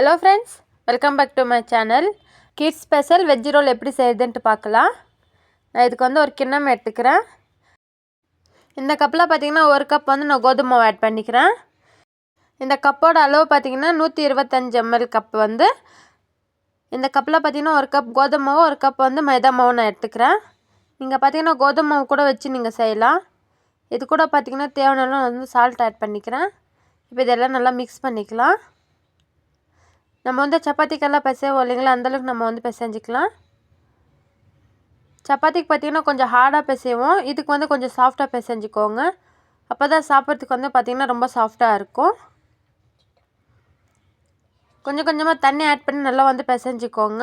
Hello friends, welcome back to my channel. Kids special veg roll எப்படி செய்யறதுன்னு பார்க்கலாம். நான் இதுக்கு வந்து ஒரு கிண்ணம் எடுத்துக்கிறேன். இந்த கப்ல பாத்தீங்கன்னா ஒரு கப் வந்து நான் கோதுமை மாவு ஆட் பண்ணிக்கிறேன். இந்த கப்போட அளவு பாத்தீங்கன்னா 125 ml கப் வந்து இந்த கப்ல பாத்தீங்கன்னா ஒரு கப் கோதுமை மாவு ஒரு கப் வந்து மைதா மாவு நான் எடுத்துக்கிறேன். நீங்க பாத்தீங்கன்னா கோதுமை மாவு கூட வச்சு நீங்க செய்யலாம். இது கூட பாத்தீங்கன்னா தேவையான அளவு வந்து salt ஆட் பண்ணிக்கிறேன். இப்போ இதெல்லாம் நல்லா mix பண்ணிக்கலாம். நம்ம வந்து சப்பாத்திக்கெல்லாம் பிசைவோம் இல்லைங்களா அந்த அளவுக்கு நம்ம வந்து பிசைஞ்சிக்கலாம். சப்பாத்திக்கு பார்த்தீங்கன்னா கொஞ்சம் ஹார்டாக பிசைவோம். இதுக்கு வந்து கொஞ்சம் சாஃப்டாக பிசைஞ்சிக்கோங்க. அப்போ தான் சாப்பிட்றதுக்கு வந்து பார்த்திங்கன்னா ரொம்ப சாஃப்டாக இருக்கும். கொஞ்சம் கொஞ்சமாக தண்ணி ஆட் பண்ணி நல்லா வந்து பிசைஞ்சிக்கோங்க.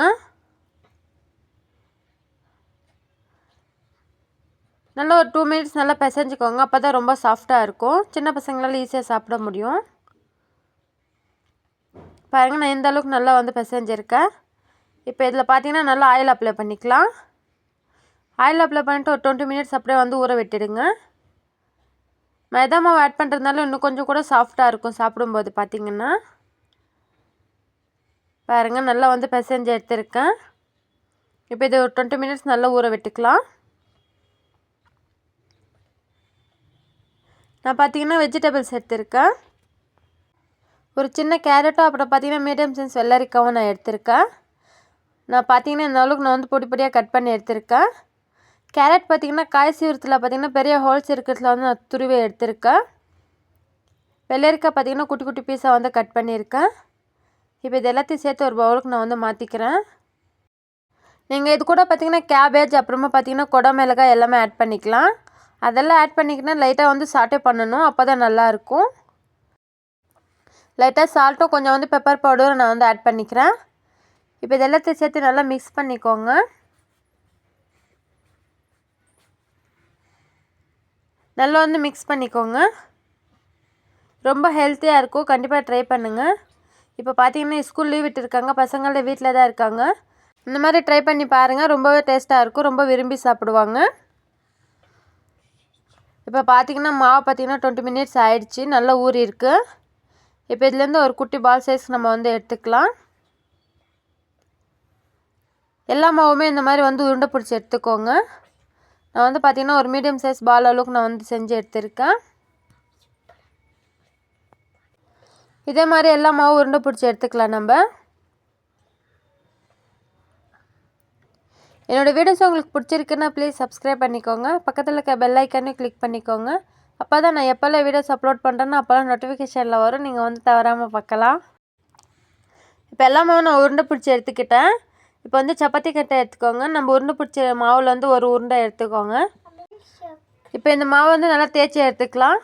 நல்லா ஒரு 2 மினிட்ஸ் நல்லா பிசைஞ்சிக்கோங்க. அப்போ தான் ரொம்ப சாஃப்டாக இருக்கும். சின்ன பசங்களால் ஈஸியாக சாப்பிட முடியும். பாருங்கள் நான் இந்த அளவுக்கு நல்லா வந்து பிசைஞ்சிருக்கேன். இப்போ இதில் பார்த்தீங்கன்னா நல்லா ஆயில் அப்ளை பண்ணிக்கலாம். ஆயில் அப்ளை பண்ணிட்டு ஒரு 20 மினிட்ஸ் அப்படியே வந்து ஊற விட்டுடுங்க. மைதா மாவு ஆட் பண்ணுறதுனால இன்னும் கொஞ்சம் கூட சாஃப்டாக இருக்கும் சாப்பிடும்போது பார்த்தீங்கன்னா. பாருங்கள் நல்லா வந்து பிசைஞ்சு எடுத்துருக்கேன். இப்போ இது ஒரு 20 மினிட்ஸ் நல்லா ஊற விட்டுக்கலாம். நான் பார்த்தீங்கன்னா வெஜிடபிள்ஸ் எடுத்திருக்கேன். ஒரு சின்ன கேரட்டும் அப்புறம் பார்த்தீங்கன்னா மீடியம் சைஸ் வெள்ளரிக்காவும் நான் எடுத்திருக்கேன். நான் பார்த்தீங்கன்னா இந்த அளவுக்கு நான் வந்து பொடி பொடியாக கட் பண்ணி எடுத்திருக்கேன். கேரட் பார்த்திங்கன்னா காய் சீவரத்தில் பார்த்திங்கன்னா பெரிய ஹோல்ஸ் இருக்கிறதுல வந்து நான் துருவி எடுத்திருக்கேன். வெள்ளரிக்காய் பார்த்திங்கன்னா குட்டி குட்டி பீஸாக வந்து கட் பண்ணியிருக்கேன். இப்போ இது எல்லாத்தையும் சேர்த்து ஒரு பவுலுக்கு நான் வந்து மாற்றிக்கிறேன். நீங்கள் இது கூட பார்த்திங்கன்னா கேபேஜ் அப்புறமா பார்த்திங்கன்னா கொடை மிளகாய் எல்லாமே ஆட் பண்ணிக்கலாம். அதெல்லாம் ஆட் பண்ணிக்கிட்டால் லைட்டாக வந்து சாட்டே பண்ணணும். அப்போ தான் நல்லாயிருக்கும். லைட்டாக சால்ட்டும் கொஞ்சம் வந்து பெப்பர் பவுடரும் நான் வந்து ஆட் பண்ணிக்கிறேன். இப்போ இது எல்லாத்தையும் சேர்த்து நல்லா மிக்ஸ் பண்ணிக்கோங்க. நல்லா வந்து மிக்ஸ் பண்ணிக்கோங்க. ரொம்ப ஹெல்த்தியாக இருக்கும். கண்டிப்பாக ட்ரை பண்ணுங்கள். இப்போ பார்த்தீங்கன்னா ஸ்கூல் லீவ் விட்டுருக்காங்க. பசங்களே வீட்டில் தான் இருக்காங்க. இந்த மாதிரி ட்ரை பண்ணி பாருங்கள். ரொம்பவே டேஸ்ட்டாக இருக்கும். ரொம்ப விரும்பி சாப்பிடுவாங்க. இப்போ பார்த்தீங்கன்னா மாவு பார்த்தீங்கன்னா 20 மினிட்ஸ் ஆயிடுச்சு. நல்லா ஊறி இருக்கு. இப்போ இதுலேருந்து ஒரு குட்டி பால் சைஸ்க்கு நம்ம வந்து எடுத்துக்கலாம். எல்லா மாவுமே இந்த மாதிரி வந்து உருண்டை பிடிச்சி எடுத்துக்கோங்க. நான் வந்து பார்த்திங்கன்னா ஒரு மீடியம் சைஸ் பால் அளவுக்கு நான் வந்து செஞ்சு எடுத்திருக்கேன். இதே மாதிரி எல்லா மாவும் உருண்டை பிடிச்சி எடுத்துக்கலாம் நம்ம. என்னோடய வீடியோஸ் உங்களுக்கு பிடிச்சிருக்குன்னா ப்ளீஸ் சப்ஸ்கிரைப் பண்ணிக்கோங்க. பக்கத்தில் இருக்க பெல் ஐக்கானையும் கிளிக் பண்ணிக்கோங்க. அப்போ தான் நான் எப்போல்லாம் வீடியோஸ் அப்லோட் பண்ணுறேன்னா அப்போல்லாம் நோட்டிஃபிகேஷனில் வரும். நீங்கள் வந்து தவறாமல் பார்க்கலாம். இப்போ எல்லா மாவும் நான் உருண்டை பிடிச்சி எடுத்துக்கிட்டேன். இப்போ வந்து சப்பாத்தி கட்டை எடுத்துக்கோங்க. நம்ம உருண்டை பிடிச்ச மாவில் வந்து ஒரு உருண்டை எடுத்துக்கோங்க. இப்போ இந்த மாவு வந்து நல்லா தேய்ச்சி எடுத்துக்கலாம்.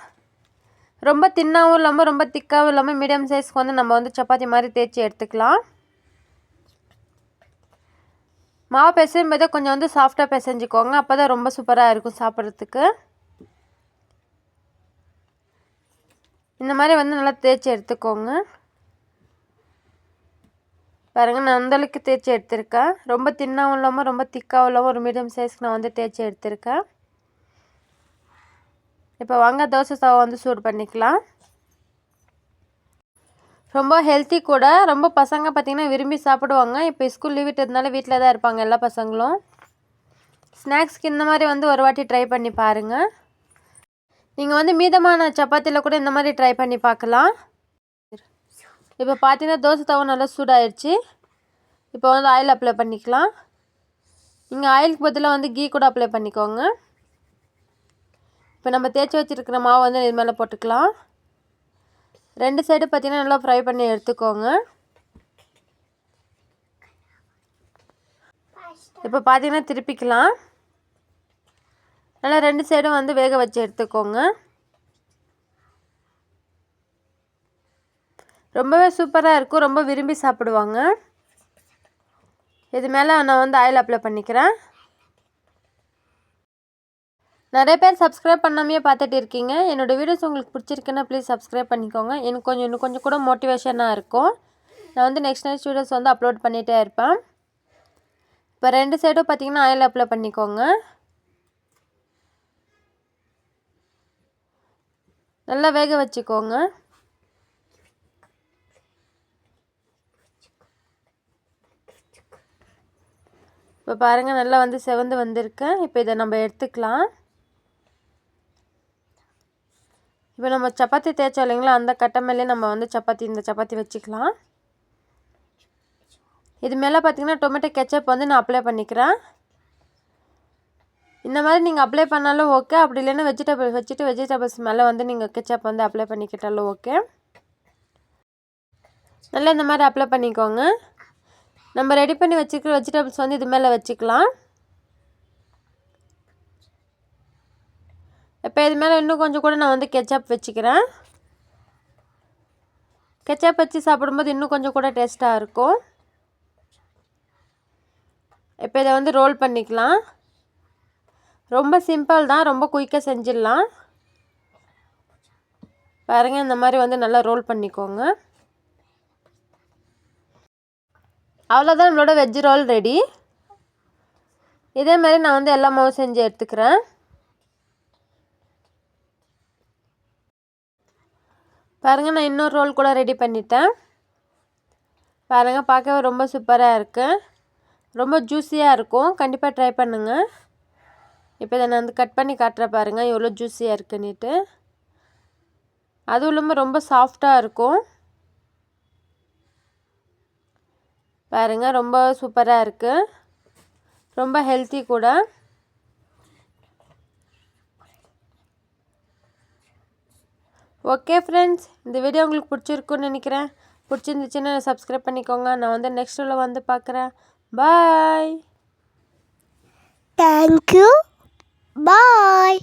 ரொம்ப தின்னாகவும் இல்லாமல் ரொம்ப திக்காகவும் இல்லாமல் மீடியம் சைஸ்க்கு வந்து நம்ம வந்து சப்பாத்தி மாதிரி தேய்ச்சி எடுத்துக்கலாம். மாவு பிசையும் போதே கொஞ்சம் வந்து சாஃப்டாக பிசைஞ்சிக்கோங்க. அப்போ தான் ரொம்ப சூப்பராக இருக்கும் சாப்பிட்றதுக்கு. இந்த மாதிரி வந்து நல்லா தேய்ச்சி எடுத்துக்கோங்க. பாருங்கள் நான் அந்தளவுக்கு தேய்ச்சி எடுத்திருக்கேன். ரொம்ப தின்னாகவும் இல்லாமல் ரொம்ப திக்காகவும் இல்லாமல் ஒரு மீடியம் சைஸ்க்கு நான் வந்து தேய்ச்சி எடுத்திருக்கேன். இப்போ வாங்க தோசை தவா வந்து சூடு பண்ணிக்கலாம். ரொம்ப ஹெல்த்தி கூட. ரொம்ப பசங்க பார்த்திங்கன்னா விரும்பி சாப்பிடுவாங்க. இப்போ ஸ்கூல் லீவ் விட்டதுனால வீட்டில் தான் இருப்பாங்க எல்லா பசங்களும். ஸ்நாக்ஸ்க்கு இந்த மாதிரி வந்து ஒரு வாட்டி ட்ரை பண்ணி பாருங்கள். நீங்கள் வந்து மீதமான சப்பாத்தியில் கூட இந்த மாதிரி ட்ரை பண்ணி பார்க்கலாம். இப்போ பார்த்தீங்கன்னா தோசை தவா நல்லா சூடாயிடுச்சு. இப்போ வந்து ஆயில் அப்ளை பண்ணிக்கலாம். நீங்கள் ஆயிலுக்கு பதிலாக வந்து கீ கூட அப்ளை பண்ணிக்கோங்க. இப்போ நம்ம தேய்ச்சி வச்சுருக்கிற மாவு வந்து இது மேலே போட்டுக்கலாம். 2 சைடு பார்த்தீங்கன்னா நல்லா ஃப்ரை பண்ணி எடுத்துக்கோங்க. இப்போ பார்த்தீங்கன்னா திருப்பிக்கலாம். நல்லா 2 சைடும் வந்து வேக வச்சு எடுத்துக்கோங்க. ரொம்பவே சூப்பராக இருக்கும். ரொம்ப விரும்பி சாப்பிடுவாங்க. இது மேலே நான் வந்து ஆயில் அப்ளை பண்ணிக்கிறேன். நிறைய பேர் சப்ஸ்கிரைப் பண்ணாமையே பார்த்துட்டு இருக்கீங்க. என்னோடய வீடியோஸ் உங்களுக்கு பிடிச்சிருக்குன்னா ப்ளீஸ் சப்ஸ்கிரைப் பண்ணிக்கோங்க. எனக்கு இன்னும் கொஞ்சம் கூட மோட்டிவேஷனாக இருக்கும். நான் வந்து நெக்ஸ்ட் வீடியோஸ் வந்து அப்லோட் பண்ணிகிட்டே இருப்பேன். இப்போ 2 சைடும் பார்த்திங்கன்னா ஆயில் அப்ளை பண்ணிக்கோங்க. நல்லா வேக வச்சுக்கோங்க. இப்போ பாருங்கள் நல்லா வந்து செவந்து வந்திருக்கு. இப்போ இதை நம்ம எடுத்துக்கலாம். இப்போ நம்ம சப்பாத்தி தேய்ச்சோம் இல்லைங்களா, அந்த கட்டை மேலே நம்ம வந்து இந்த சப்பாத்தி வச்சுக்கலாம். இது மேலே பார்த்திங்கன்னா டொமேட்டோ கெச்சப் வந்து நான் அப்ளை பண்ணிக்கிறேன். இந்த மாதிரி நீங்கள் அப்ளை பண்ணாலும் ஓகே, அப்படி இல்லைன்னா வெஜிடபிள்ஸ் மேலே வந்து நீங்கள் கெச்சப் வந்து அப்ளை பண்ணிக்கிட்டாலும் ஓகே. நல்லா இந்த மாதிரி அப்ளை பண்ணிக்கோங்க. நம்ம ரெடி பண்ணி வச்சுக்கிற வெஜிடபிள்ஸ் வந்து இது மேலே வச்சுக்கலாம். இப்போ இது மேலே இன்னும் கொஞ்சம் கூட நான் வந்து கெச்சப் வச்சுக்கிறேன். கெச்சப் வச்சு சாப்பிடும்போது இன்னும் கொஞ்சம் கூட டேஸ்ட்டாக இருக்கும். இப்போ இதை வந்து ரோல் பண்ணிக்கலாம். ரொம்ப சிம்பிள் தான், ரொம்ப குயிக்காக செஞ்சிடலாம். பாருங்கள் இந்த மாதிரி வந்து நல்லா ரோல் பண்ணிக்கோங்க. அவ்வளோதான், நம்மளோட வெஜ் ரோல் ரெடி. இதே மாதிரி நான் வந்து எல்லா மாவும் செஞ்சு எடுத்துக்கிறேன். பாருங்கள் நான் இன்னொரு ரோல் கூட ரெடி பண்ணிட்டேன். பாருங்கள் பார்க்கவே ரொம்ப சூப்பராக இருக்குது, ரொம்ப ஜூஸியாக இருக்கும். கண்டிப்பாக ட்ரை பண்ணுங்கள். இப்போ இதை நான் வந்து கட் பண்ணி காட்டுறேன் பாருங்கள் எவ்வளோ ஜூஸியாக இருக்குன்னுட்டு. அதுவும் இல்லாமல் ரொம்ப சாஃப்டாக இருக்கும். பாருங்கள் ரொம்ப சூப்பராக இருக்குது, ரொம்ப ஹெல்த்தி கூட. ஓகே ஃப்ரெண்ட்ஸ், இந்த வீடியோ உங்களுக்கு பிடிச்சிருக்குன்னு நினைக்கிறேன். பிடிச்சிருந்துச்சுன்னா சப்ஸ்கிரைப் பண்ணிக்கோங்க. நான் வந்து நெக்ஸ்ட்டில் வந்து பார்க்குறேன். பாய். தேங்க்யூ. பாய்.